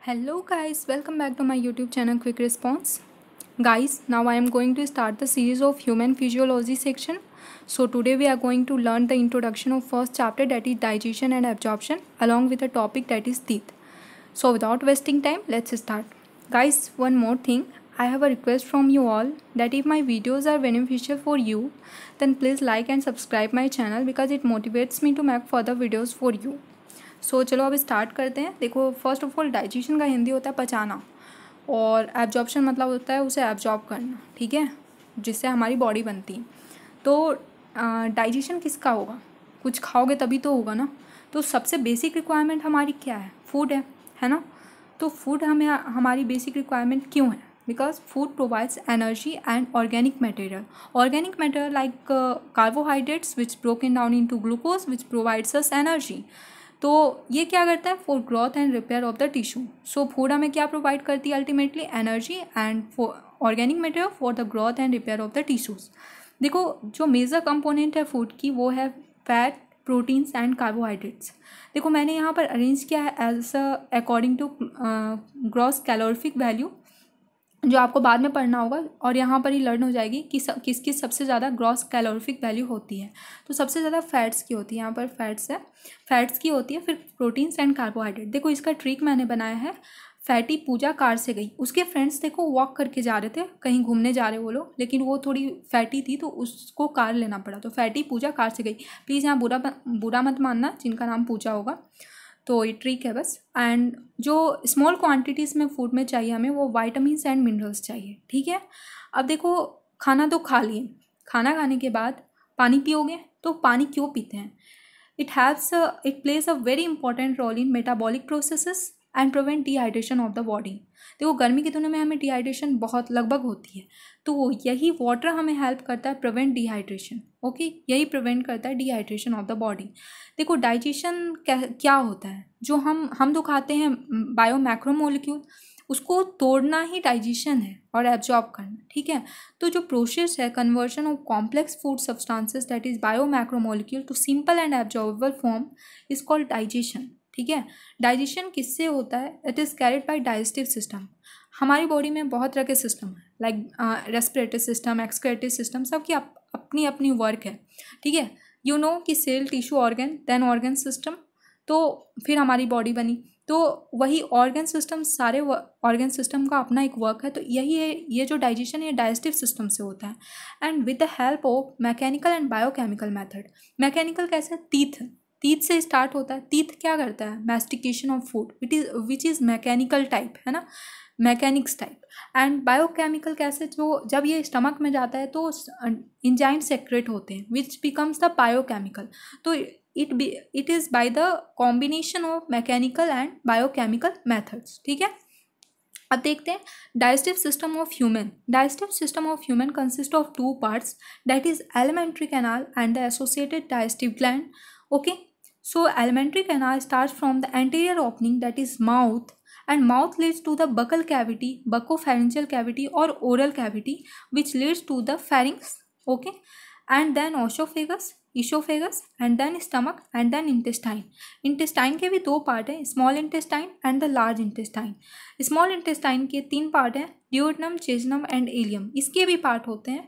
Hello guys, welcome back to my YouTube channel Quick Response. Guys, now I am going to start the series of human physiology section. So today we are going to learn the introduction of first chapter, that is digestion and absorption, along with the topic that is teeth. So without wasting time, let's start. Guys, one more thing, I have a request from you all that if my videos are beneficial for you, then please like and subscribe my channel because it motivates me to make further videos for you. चलो अब start करते हैं। देखो, first of all digestion का हिंदी होता है पचाना, और absorption मतलब होता है उसे एब्जॉर्ब करना, ठीक है, जिससे हमारी बॉडी बनती है। तो डाइजेशन किसका होगा? कुछ खाओगे तभी तो होगा ना। तो सबसे बेसिक रिक्वायरमेंट हमारी क्या है? फूड है ना। तो फूड हमारी बेसिक रिक्वायरमेंट क्यों है? Because food provides energy and organic material like carbohydrates which broken down into glucose which provides us energy. तो ये क्या करता है? For growth and repair of the tissue. So food हमें क्या प्रोवाइड करती है? Ultimately energy and organic material for the growth and repair of the tissues. देखो, जो मेजर कंपोनेंट है फूड की वो है फैट, प्रोटीन्स एंड कार्बोहाइड्रेट्स। देखो, मैंने यहाँ पर अरेंज किया है as according to gross calorific value, जो आपको बाद में पढ़ना होगा, और यहाँ पर ही लर्न हो जाएगी कि किसकी सबसे ज़्यादा ग्रॉस कैलोरीफिक वैल्यू होती है। तो सबसे ज़्यादा फैट्स की होती है, यहाँ पर फैट्स की होती है, फिर प्रोटीन्स एंड कार्बोहाइड्रेट। देखो, इसका ट्रिक मैंने बनाया है। फैटी पूजा कार से गई, उसके फ्रेंड्स देखो वॉक करके जा रहे थे, कहीं घूमने जा रहे वो लोग, लेकिन वो थोड़ी फैटी थी तो उसको कार लेना पड़ा। तो फैटी पूजा कार से गई। प्लीज़ यहाँ बुरा मत मानना जिनका नाम पूजा होगा। तो ये ट्रिक है बस। एंड जो स्मॉल क्वांटिटीज़ में फूड में चाहिए हमें वो वाइटामिन्स एंड मिनरल्स चाहिए, ठीक है। अब देखो, खाना तो खा लिए, खाना खाने के बाद पानी पियोगे, तो पानी क्यों पीते हैं? It plays a very important role in metabolic processes and prevent dehydration of the body. देखो, गर्मी के दिनों में हमें डिहाइड्रेशन बहुत लगभग होती है, तो यही वाटर हमें हेल्प करता है प्रिवेंट डिहाइड्रेशन। ओके, यही प्रिवेंट करता है डिहाइड्रेशन ऑफ द बॉडी। देखो, डाइजेशन क्या होता है? जो हम तो खाते हैं बायो मैक्रोमोलिक्यूल, उसको तोड़ना ही डाइजेशन है और एब्जॉर्ब करना, ठीक है। तो जो प्रोसेस है conversion of complex food substances that is bio macromolecule to simple and absorbable form is called digestion, ठीक है। डाइजेशन किससे होता है? It is carried by digestive system. हमारी बॉडी में बहुत तरह के सिस्टम हैं, like respiratory system, excretory system, सबकी अपनी अपनी वर्क है, ठीक है। यू नो कि cell, tissue, organ, then organ system, तो फिर हमारी बॉडी बनी। तो वही ऑर्गन सिस्टम, सारे ऑर्गन सिस्टम का अपना एक वर्क है। तो यही है, ये जो डाइजेशन है डाइजेस्टिव सिस्टम से होता है। And with the help of mechanical and biochemical method. Mechanical कैसे? टीथ से स्टार्ट होता है। टीथ क्या करता है? Mastication of food, which is mechanical type, है ना, मैकेनिक्स टाइप। एंड बायोकेमिकल कैसे? जो जब ये स्टमक में जाता है तो इंजाइम सेक्रेट होते हैं विच बिकम्स द बायोकेमिकल। तो it is by the combination of mechanical and biochemical methods, ठीक है। अब देखते हैं digestive system of human consist of two parts, that is alimentary canal and the associated digestive gland. Okay, so alimentary canal starts from the anterior opening, that is mouth, and mouth leads to the buccal cavity, buccopharyngeal cavity or oral cavity, which leads to the pharynx. Okay, and then esophagus and then stomach and then intestine के भी दो part है, small intestine and the large intestine. Small intestine के तीन part हैं, ड्यूodenum, jejunum and ileum. इसके भी part होते हैं,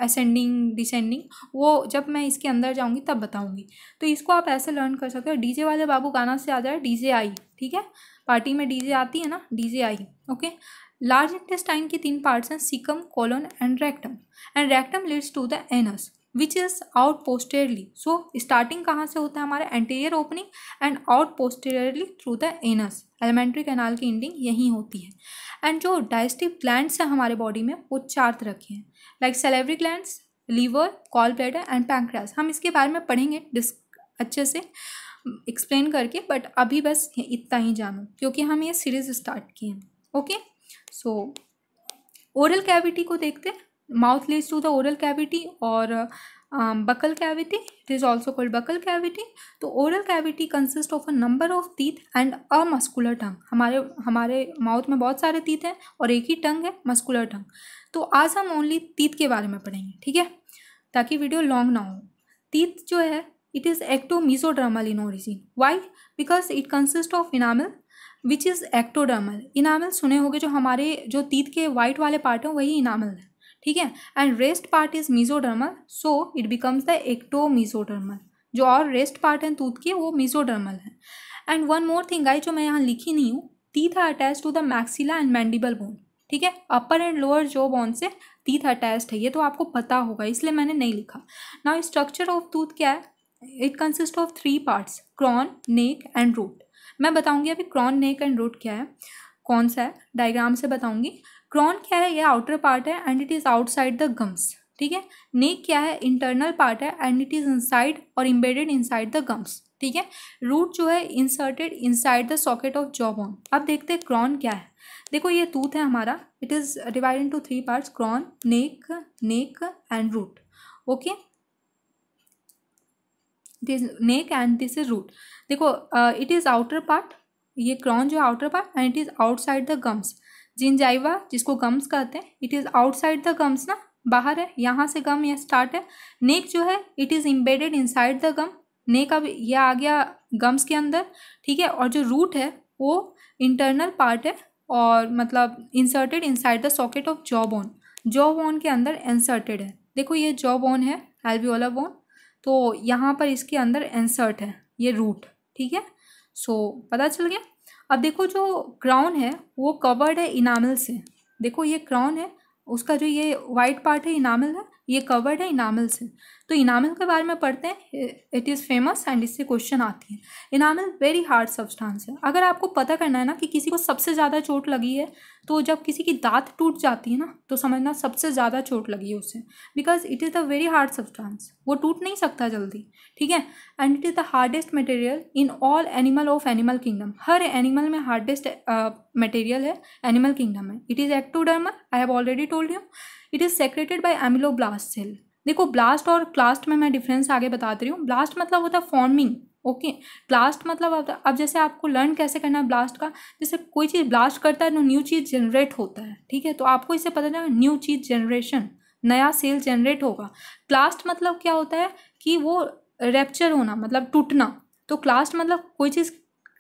असेंडिंग, डिसेंडिंग, वो जब मैं इसके अंदर जाऊंगी तब बताऊंगी। तो इसको आप ऐसे लर्न कर सकते हो। डीजे वाले बाबू गाना से आ जाए, डीजे आई, ठीक है, पार्टी में डीजे आती है ना, डीजे आई। ओके, लार्ज इंटेस्टाइन के तीन पार्ट्स हैं, caecum, colon and rectum leads to the anus which is out posteriorly. So starting कहाँ से होता है? हमारा anterior opening and out posteriorly through the anus. Alimentary canal की एंडिंग यहीं होती है। एंड जो डाइजेस्टिव ग्लैंड्स हैं हमारे बॉडी में वो चार तरह के हैं, like salivary glands, liver, gall bladder and pancreas. हम इसके बारे में पढ़ेंगे अच्छे से एक्सप्लेन करके, बट अभी बस इतना ही जानो क्योंकि हम ये सीरीज स्टार्ट किए हैं। ओके, सो ओरल कैविटी को देखते हैं। Mouth leads to the oral cavity और buccal cavity, it is also called buccal cavity. तो oral cavity consist of a number of teeth and a muscular tongue. हमारे mouth में बहुत सारे टीथ हैं और एक ही टंग है, मस्कुलर टंग। तो आज हम ओनली टीथ के बारे में पढ़ेंगे, ठीक है, ताकि वीडियो लॉन्ग ना हो। टीथ जो है, it is ectomesodermal in origin. Why? Because it consist of enamel which is ectodermal. Enamel सुने होंगे, जो हमारे जो टीथ के वाइट वाले पार्ट हैं वही इनामल है, ठीक है। And rest part is mesodermal, so it becomes the ectomesodermal. जो और रेस्ट पार्ट है टूथ के वो मीजोडर्मल है। And one more thing guys, जो मैं यहाँ लिखी नहीं हूँ, teeth are attach to the maxilla and mandible bone, ठीक है। Upper and lower jaw bone से टीथ अटैच्ड है, ये तो आपको पता होगा, इसलिए मैंने नहीं लिखा। नाउ स्ट्रक्चर ऑफ टूथ क्या है, it consist of 3 parts, crown, neck and root. मैं बताऊंगी अभी क्रॉन, नेक एंड रूट क्या है, कौन सा है, डायग्राम से बताऊंगी। क्रॉन क्या है, ये आउटर पार्ट है and it is outside the gums, ठीक है। नेक क्या है, इंटरनल पार्ट है एंड इट इज इनसाइड और इम्बेडेड इनसाइड द गम्स, ठीक है। रूट जो है inserted inside the socket of jaw bone. अब देखते हैं क्रॉन क्या है। देखो ये टूथ है हमारा, it is divided into 3 parts, crown, neck and root, okay. This neck and this is root. देखो इट इज आउटर पार्ट, ये क्रॉन जो outer part, and it is outside the gums. Gingiva जिसको gums कहते हैं, it is outside the gums ना, बाहर है, यहाँ से गम ये स्टार्ट है। नेक जो है it is embedded inside the gum, neck अब ये आ गया गम्स के अंदर, ठीक है। और जो रूट है वो इंटरनल पार्ट है और मतलब inserted inside the socket of jaw bone, jaw bone के अंदर इंसर्टेड है। देखो ये जॉ बोन है, एल्वियोलर बोन, तो यहाँ पर इसके अंदर इंसर्ट है ये रूट, ठीक है। सो पता चल गया। अब देखो जो क्राउन है वो कवर्ड है इनामल से, देखो ये क्राउन है, उसका जो ये वाइट पार्ट है इनामल है, ये कवर्ड है इनामल से। तो इनामल के बारे में पढ़ते हैं, इट इज़ फेमस एंड इससे क्वेश्चन आती है। इनामल वेरी हार्ड सब्सटेंस है। अगर आपको पता करना है ना कि किसी को सबसे ज़्यादा चोट लगी है, तो जब किसी की दांत टूट जाती है ना, तो समझना सबसे ज़्यादा चोट लगी है उसे, because it is the very hard substance, वो टूट नहीं सकता जल्दी, ठीक है। And it is the hardest material in all animal of animal kingdom. हर एनिमल में हार्डेस्ट मटेरियल है एनिमल किंगडम में। It is ectodermal, I have already told you. It is secreted by ameloblast cell. देखो blast और clast में मैं difference आगे बताती रही हूँ। ब्लास्ट मतलब होता है फॉर्मिंग, ओके। क्लास्ट मतलब अब जैसे आपको लर्न कैसे करना है ब्लास्ट का, जैसे कोई चीज़ ब्लास्ट करता है तो न्यू चीज़ जनरेट होता है, ठीक है। तो आपको इससे पता चला न्यू चीज़ जनरेशन, नया सेल जनरेट होगा। क्लास्ट मतलब क्या होता है कि वो रैप्चर होना, मतलब टूटना। तो क्लास्ट मतलब कोई चीज़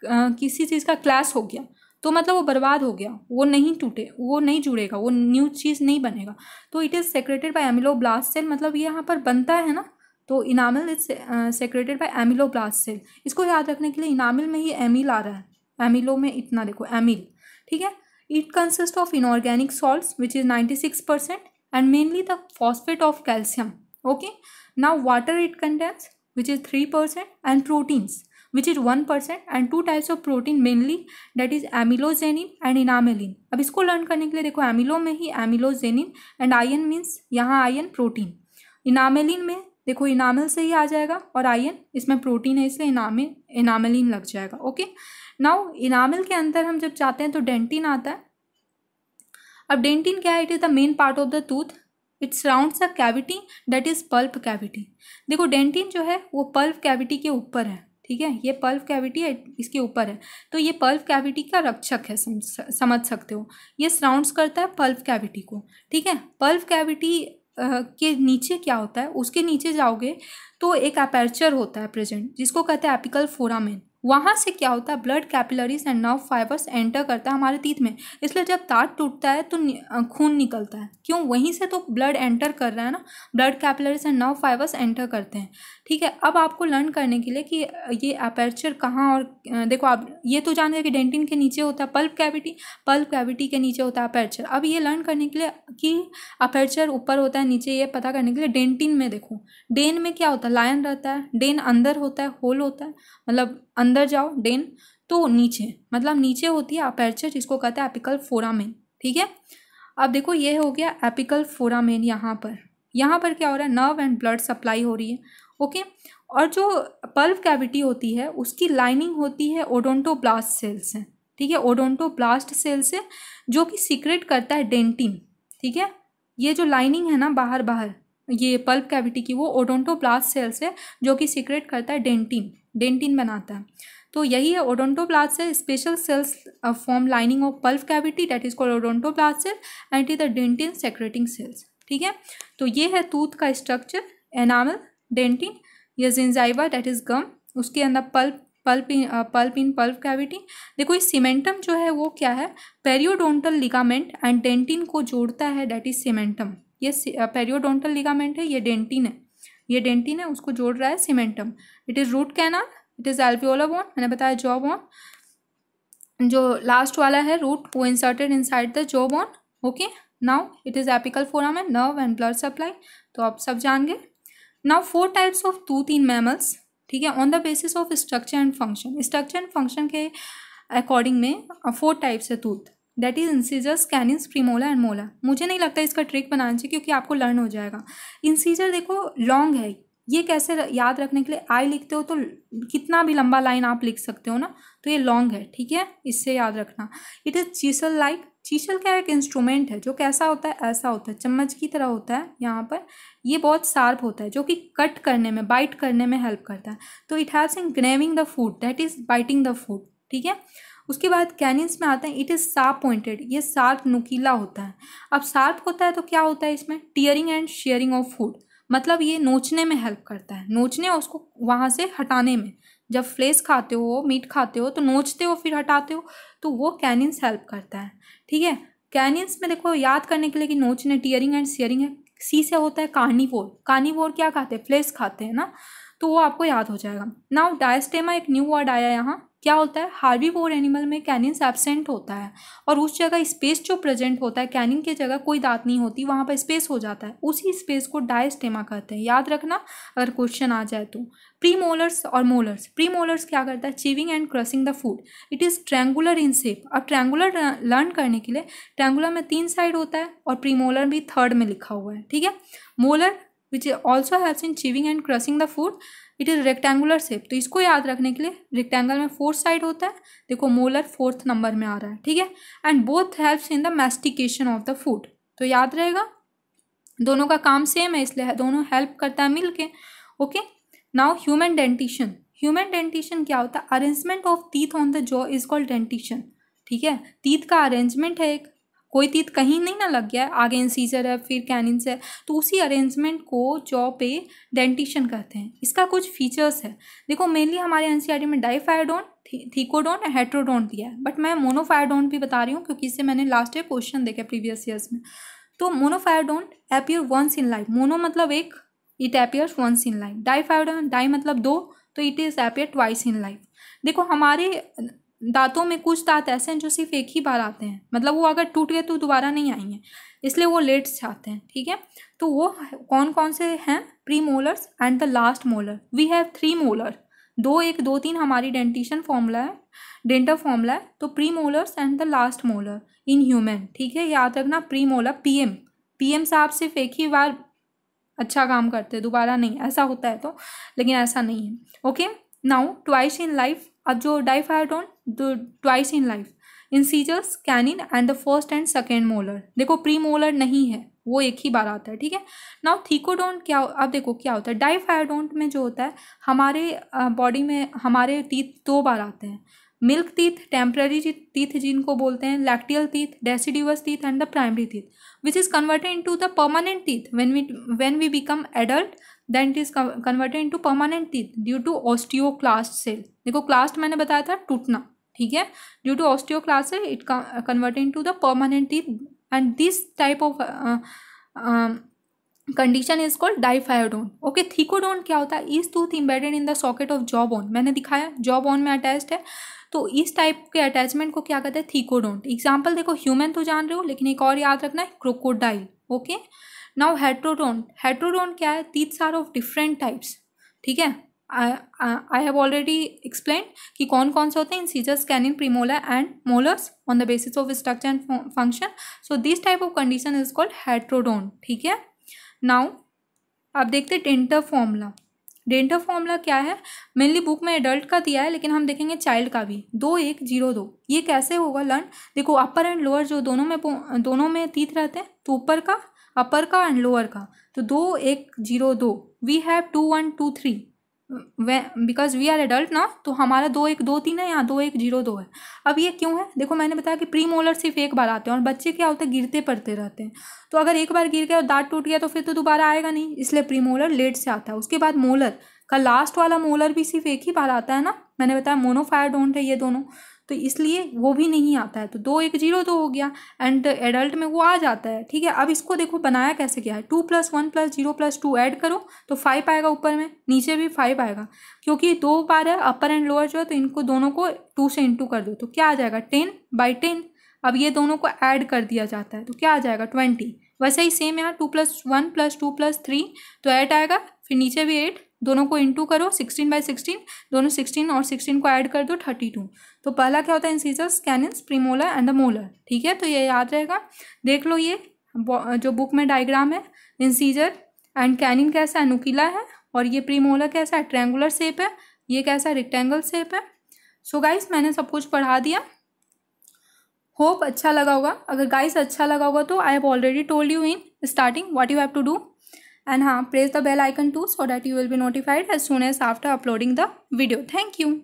किसी चीज़ का क्लैश हो गया तो मतलब वो बर्बाद हो गया, वो नहीं टूटे, वो नहीं जुड़ेगा, वो न्यू चीज़ नहीं बनेगा। तो it is secreted by ameloblast cell, मतलब ये यहाँ पर बनता है ना, तो enamel is secreted by ameloblast cell. इसको याद रखने के लिए इनामल में ही एमिल आ रहा है, एमिलो में इतना देखो एमिल, ठीक है। It consist of inorganic salts which is 96% and mainly the phosphate of calcium, okay. Now water it contains which is 3% and proteins which is 1% and 2 types of protein mainly, that is amylogenin and enamelin। अब इसको learn करने के लिए देखो एमिलो में ही एमिलोजेनिन and ion means यहाँ ion protein, इनामेलिन में देखो इनामल से ही आ जाएगा और आयन इसमें प्रोटीन है इसलिए इनामेलिन लग जाएगा, ओके। नाउ इनामल के अंदर हम जब जाते हैं तो डेंटिन आता है। अब डेंटिन क्या है, it is the main part of the tooth, it surrounds a cavity that is pulp cavity. देखो डेंटिन जो है वो पल्प कैविटी के ऊपर है, ठीक है। ये पल्प कैविटी है, इसके ऊपर है, तो ये पल्प कैविटी का रक्षक है, समझ सकते हो। ये सराउंड्स करता है पल्प कैविटी को, ठीक है। पल्प कैविटी के नीचे क्या होता है, उसके नीचे जाओगे तो एक अपर्चर होता है प्रेजेंट, जिसको कहते हैं एपिकल फोरामेन। वहाँ से क्या होता है, blood capillaries and nerve fibres enter करता है हमारे टीथ में, इसलिए जब दांत टूटता है तो खून निकलता है, क्यों, वहीं से तो ब्लड एंटर कर रहा है ना, blood capillaries and nerve fibres enter करते हैं, ठीक है। अब आपको लर्न करने के लिए कि ये अपर्चर कहाँ, और देखो आप ये तो जान गए कि डेंटिन के नीचे होता है पल्प कैविटी, पल्प कैविटी के नीचे होता है अपर्चर। अब ये लर्न करने के लिए कि अपर्चर ऊपर होता है नीचे, ये पता करने के लिए डेंटिन में देखो, डेन में क्या होता है, लायन रहता है, डेन अंदर होता है, होल होता है, मतलब अंदर जाओ डेन, तो नीचे मतलब नीचे होती है अपर्चर, जिसको कहते हैं एपिकल फोरामेन, ठीक है। अब देखो ये हो गया एपिकल फोरामेन, यहाँ पर क्या हो रहा है, नर्व एंड ब्लड सप्लाई हो रही है, ओके। और जो पल्प कैविटी होती है उसकी लाइनिंग होती है ओडोंटोब्लास्ट सेल से, ठीक है, ओडोंटोब्लास्ट सेल से, जो कि सीक्रेट करता है डेंटिन, ठीक है। ये जो लाइनिंग है ना बाहर ये पल्प कैविटी की, वो ओडोंटोब्लास्ट सेल से जो कि सीक्रेट करता है डेंटिन बनाता है। तो यही है odontoblast cell, special cells form lining of pulp cavity that is called odontoblast cell and it is the dentin secreting cells, ठीक है। तो ये है टूथ का स्ट्रक्चर, एनामल, डेंटिन, ये जिंजाइवा दैट इज गम, उसके अंदर pulp pulp in pulp cavity. देखो इस सीमेंटम जो है वो क्या है, पेरियोडोंटल लिगामेंट एंड डेंटिन को जोड़ता है, दैट इज सीमेंटम। ये पेरियोडोंटल लिगामेंट है, ये डेंटिन है, ये डेंटिन है, उसको जोड़ रहा है cementum. It is root canal, it is alveolar bone, मैंने बताया जॉ बोन जो लास्ट वाला है रूट वो inserted inside the jaw bone. Okay, now it is apical foramen, nerve and blood supply, तो आप सब जान गए। Now 4 types of tooth in mammals, ठीक है, on the basis of structure and function. Structure and function के according में 4 types है tooth, that is incisors, canines, premolar and molar. मुझे नहीं लगता इसका ट्रिक बनाना चाहिए क्योंकि आपको लर्न हो जाएगा। इंसीजर देखो लॉन्ग है, ये कैसे याद रखने के लिए, आई लिखते हो तो कितना भी लंबा लाइन आप लिख सकते हो ना, तो ये लॉन्ग है, ठीक है, इससे याद रखना। इट इज चीसल लाइक, चीसल क्या है, एक इंस्ट्रूमेंट है जो कैसा होता है, ऐसा होता है, चम्मच की तरह होता है यहाँ पर, ये बहुत शार्प होता है जो कि कट करने में, बाइट करने में हेल्प करता है। तो it haves in grabbing the food, that is biting the food, ठीक है। उसके बाद कैनिन्स में आते हैं, इट इज शार्प पॉइंटेड, ये शार्प नुकीला होता है। अब शार्प होता है तो क्या होता है इसमें, tearing and sharing of food, मतलब ये नोचने में हेल्प करता है, नोचने उसको वहाँ से हटाने में। जब फ्लेश खाते हो, मीट खाते हो तो नोचते हो फिर हटाते हो, तो वो कैनिन्स हेल्प करता है, ठीक है। कैनिन्स में देखो याद करने के लिए कि नोचने, टीयरिंग एंड शेयरिंग है। सी से होता है कार्निवोर, कार्निवोर क्या खाते हैं, फ्लेश खाते हैं ना, तो वो आपको याद हो जाएगा। नाउ डायस्टेमा, एक न्यू वर्ड आया यहाँ, क्या होता है, हार्बीवोर एनिमल में कैनिन्स एब्सेंट होता है और उस जगह स्पेस जो प्रेजेंट होता है, कैनिन की जगह कोई दांत नहीं होती, वहाँ पर स्पेस हो जाता है, उसी स्पेस को डायस्टेमा कहते हैं, याद रखना अगर क्वेश्चन आ जाए तो। प्रीमोलर्स और मोलर्स, प्रीमोलर्स क्या करता है, chewing and crushing the food, it is triangular in shape. अब ट्रैंगुलर लर्न करने के लिए, ट्रैंगुलर में 3 साइड होता है और प्रीमोलर भी 3rd में लिखा हुआ है, ठीक है। Molar which also helps in chewing and crushing the food, it is rectangular shape, तो इसको याद रखने के लिए रेक्टेंगल में 4 साइड होता है, देखो मोलर 4th नंबर में आ रहा है, ठीक है। And both helps in the mastication of the food, तो याद रहेगा दोनों का काम सेम है इसलिए दोनों हेल्प करता है मिलके। Okay, now human dentition, human dentition क्या होता है, arrangement of teeth on the jaw is called dentition, ठीक है। टीथ का अरेंजमेंट है, एक कोई टीथ कहीं नहीं ना लग गया है, आगे इंसीजर है फिर कैनिन्स है, तो उसी अरेंजमेंट को जॉ पे डेंटिशन कहते हैं। इसका कुछ फीचर्स है, देखो मेनली हमारे एनसीईआरटी में डाइफायडोन, थीकोडोन और हेट्रोडोन दिया है, बट मैं मोनोफायडोन भी बता रही हूँ क्योंकि इससे मैंने लास्ट ईयर क्वेश्चन देखे प्रीवियस ईयर्स में। तो monophyodont appear once in life, mono मतलब एक, it appears once in life. Diphyodont, di मतलब 2, तो it is appear twice in life. देखो हमारे दांतों में कुछ दांत ऐसे हैं जो सिर्फ एक ही बार आते हैं, मतलब वो अगर टूट गए तो दोबारा नहीं आएंगे, इसलिए वो लेट जाते हैं, ठीक है। तो वो कौन कौन से हैं, premolars and the last molar. We have 3 molar, 2 1 2 3 हमारी डेंटिशन फॉर्मूला है, डेंटल फॉर्मूला है, तो premolars and the last molar in human, ठीक है। याद रखना प्री मोलर, पीएम साहब सिर्फ एक ही बार अच्छा काम करते हैं, दोबारा नहीं, ऐसा होता है तो, लेकिन ऐसा नहीं है। Okay, now twice in life, अब जो diphyodont twice in life, incisors, canine and the first and second molar. देखो प्री मोलर नहीं है, वो एक ही बार आता है, ठीक है। नाउ थीकोडोन क्या, अब देखो क्या होता है, डाइफायडोन में जो होता है हमारे बॉडी में हमारे टीथ 2 बार आते हैं, मिल्क टीथ, टेम्पररी टीथ जिनको बोलते हैं, lacteal teeth, deciduous teeth and the primary teeth, which is converted into the permanent teeth when we become adult, then it is converted into permanent teeth due to osteoclast cell। देखो क्लास्ट मैंने बताया था टूटना, ठीक है, due to osteoclast cell it converted into the permanent teeth and this type of condition is called diphyodont. Okay, thecodont क्या होता है, इस tooth embedded in the socket of jaw bone, मैंने दिखाया जॉ बोन में अटैच्ड है, तो इस टाइप के अटैचमेंट को क्या कहते हैं, थीकोडोन। एग्जाम्पल देखो ह्यूमन तो जान रहे हो, लेकिन एक और याद रखना है, crocodile. Okay, now heterodont, heterodont क्या है, teeths are of different types, ठीक है। आई हैव ऑलरेडी एक्सप्लेन कि कौन कौन से होते हैं, incisors, canine, premolar and molars on the basis of structure and function, so this type of condition is called heterodont, ठीक है। नाउ अब देखते हैं डेंटल फॉर्मूला। डेंटल फॉर्मूला क्या है, मेनली बुक में एडल्ट का दिया है, लेकिन हम देखेंगे चाइल्ड का भी, 2 1 0 2। ये कैसे होगा लर्न, देखो अपर एंड लोअर जो दोनों में टीथ रहते हैं, तो ऊपर का, अपर का एंड लोअर का, तो 2 1 0 2, we have 2 1 2 3, because we are adult ना, तो हमारा 2 1 2 3 है, यहाँ 2 1 0 2 है। अब ये क्यों है, देखो मैंने बताया कि प्री मोलर सिर्फ एक बार आते हैं और बच्चे क्या होते हैं, गिरते पड़ते रहते हैं। तो अगर एक बार गिर गया और दांत टूट गया तो फिर तो दोबारा आएगा नहीं, इसलिए प्री मोलर लेट से आता है। उसके बाद मोलर का लास्ट वाला मोलर भी सिर्फ एक ही बार आता है ना, मैंने बताया मोनोफायरडोंट है ये दोनों, तो इसलिए वो भी नहीं आता है। तो 2 1 0 2 हो गया, एंड एडल्ट में वो आ जाता है। ठीक है, अब इसको देखो बनाया कैसे गया है, 2 + 1 + 0 + 2 ऐड करो तो 5 आएगा, ऊपर में नीचे भी 5 आएगा, क्योंकि 2 बार है अपर एंड लोअर जो है, तो इनको दोनों को 2 से इंटू कर दो तो क्या आ जाएगा 10/10। अब ये दोनों को ऐड कर दिया जाता है तो क्या आ जाएगा 20। वैसे ही सेम यहाँ 2 + 1 + 2 + 3 तो 8 आएगा, फिर नीचे भी 8, दोनों को इंटू करो 16/16, दोनों 16 और 16 को ऐड कर दो 32। तो पहला क्या होता है, incisors, canines, premolar and the molar. ठीक है, तो ये याद रहेगा। देख लो ये जो बुक में डायग्राम है, इंसीजर एंड कैनिन कैसा है, नुकीला है, और ये प्रीमोलर कैसा है, ट्रायंगुलर शेप है, ये कैसा है, रेक्टेंगल शेप है। सो गाइस मैंने सब कुछ पढ़ा दिया, होप अच्छा लगा होगा। अगर गाइस अच्छा लगा होगा तो I have already told you in starting what you have to do, and press the bell icon too so that you will be notified as soon as after uploading the video. Thank you.